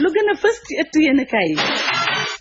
lu gën a fës ci ëttu yéenekaay yi.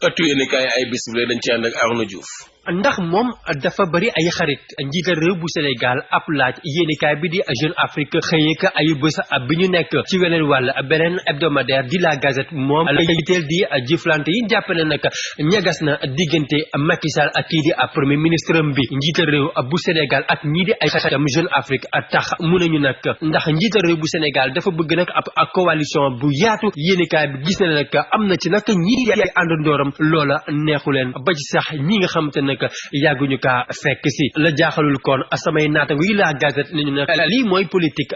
ëttu yéenekaay ay bis bi dañ ci ànd ak Arnaud Diouf. ndax moom dafa bari ay xarit njiital réew bu Sénégal ab laaj yéenekaay bi di Jeune Afrique xëyee ka ay bés bi ñu nekk ci weneen wàll beneen hebdomadaire di La Gazette moom la yitteel di jëflante yi jàpp ne nag ñagas na diggante Macky Sall ak kii di premier ministre bi njiital réew bu Sénégal ak ñii di ay xaritam Jeune Afrique tax mu nañu nag ndax njiital réew bu Sénégal dafa bëgg nag ab coalition bu yaatu yéenekaay bi gis na nag am na ci nag ñii di ay àndandooram loola neexu leen ba ci sax ñi nga xam te nag yàgguñu kaa fekk si la jaaxalul kon samay naatango yi La Gazette ni ñu nag lii mooy politique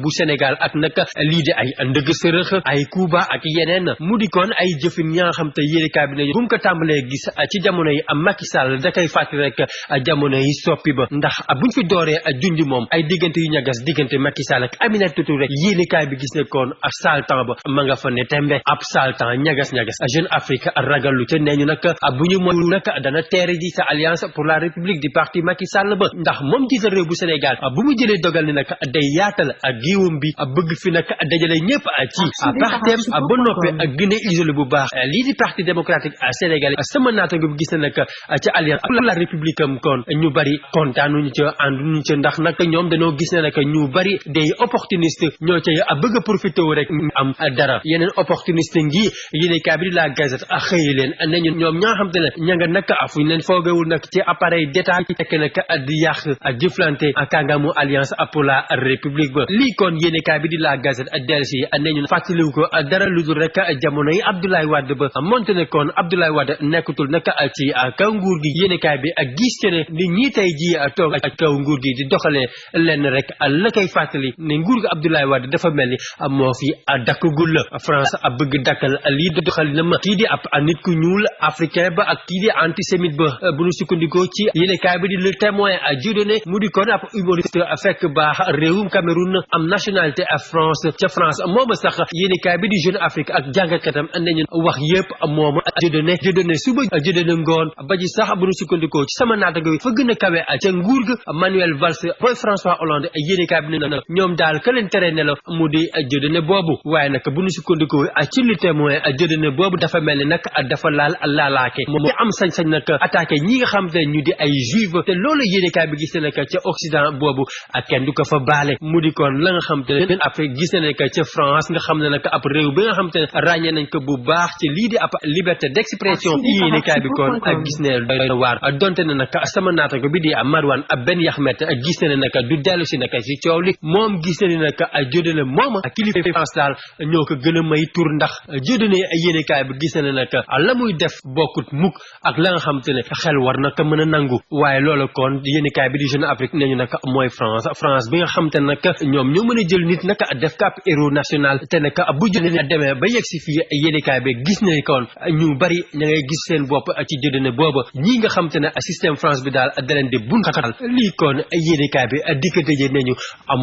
bu Sénégal ak nag lii di ay ndëgg sërëx ay Cuba ak yeneen mu di kon ay jëfin ñaa nga xam te yéenekaay bi nañu bu mu ko tàmbalee gis ci jamono yi Macky Sall da koy fàttali rek jamono yi soppi ba ndax buñ fi dooree junj moom ay diggante yu ñagas diggante Macky Sall ak Aminata Touré rek yéenekaay bi gis ne kon saltan ba ma nga fa ne tembe ab saltan ñagas Jeune Afrique ragallu ca nee ñu nag bu ñu moyul nag dana teere ji sa alliance pour la république di parti Macky Sall ba ndax moom jiital réew bu Sénégal bu mu jëlee dogal ni nag day yaatal ak géewam bi bëgg fi nag dajale ñëpp ci partem ba noppee gën a isolé bu baax lii di parti démocratique sénégalais sama naataango bi gis na nag ca alliance pour la république am kon ñu bari kontaanuñu ca ànduñu ca ndax nag ñoom dañoo gis ne nag ñu bari des opportunistes ñoo ca bëgg a profité rek am dara yeneen opportuniste ngi yéenekaay bi di La Gazette xëy leen ne ñoom ñaa xam te ne ña nga nag fu ñu leen foogewul nag ci appareil d'état yi fekk nag di yàq jëflante kàngamu alliance pour la république ba lii kon yéenekaay bi di La Gazette delsi ne ñu fàttaliwu ko dara lu dul rek jamono yi Abdoulaye Wade ba monte ne kon Abdoulaye Wade nekkatul nag ci kaw nguur gi yéenekaay bi gis te ne ni ñii tey ji toog ak kaw nguur gi di doxalee lenn rek la koy fàttali ne nguur gi Abdoulaye Wade dafa mel ni moo fi dakkagul la France bëgg dakkal lii doxalinam kii di ab nit ku ñuul africain ba ak kii di antisémite ba bu ñu sukkandikoo ci yéenekaay bi di Le Témoin Dieudonné mu di kon ab humoriste fekk baax réewum Cameroun am nationalité France ca France moom sax yéenekaay bi di Jeune Afrique ak jàngkatam nañu wax yëpp moom Dieudonné suba Dieudonné ngoon ba ji sax bu ñu sukkandikoo ci sama naataango yi fa gën a kawe ca nguur ga Manuel Valls mooy François Hollande yéenekaay bi ne nag ñoom daal ka leen tere ne la mu di Dieudonné boobu waaye nag bu ñu sukkandikoo ci Le Témoin Dieudonné boobu dafa mel ni nag dafa laalaake moom am sañ-sañ nag attaqué ñi nga xam te ñu di ay juif te loolu yéenekaay bi gis na ca Occident boobu ak kenn du ko fa baale mu di kon la nga xam te ne après gis na ca France nga xam ne nag ab réew bi nga xam te ne ràññee nañ ko bu baax ci lii di ab liberté d'expression yéenekaay bi kon ak gis ne doy na waar donte ne nag sama naataango bi di Marwan Ben Yahmet gis na ne nag du dellu si nag si coow li moom gis na ne nag Dieudonné moom kilifa France daal ñoo ko gën a may tur ndax Dieudonné yéenekaay bi gis na ne nag la muy def bokkut mukk ak la nga xam te ne xel war na ko mën a nangu waaye loolu kon yéenekaay bi di Jeune Afrique ne ñu nag mooy France bi nga xam te ne nag ñoom ñoo mën a jël nit nag def ko ab héros national te nag bu Dieudonné demee ba yegg si fii yéenekaay bi gis ne kon ñu bari ña ngay gis seen bopp ci Dieudonné booba ñii nga xam te ne système France bi daal da leen di bunxatal lii kon yéenekaay bi dikka tëjee nañu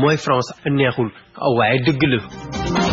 mooy France neexul waaye dëgg la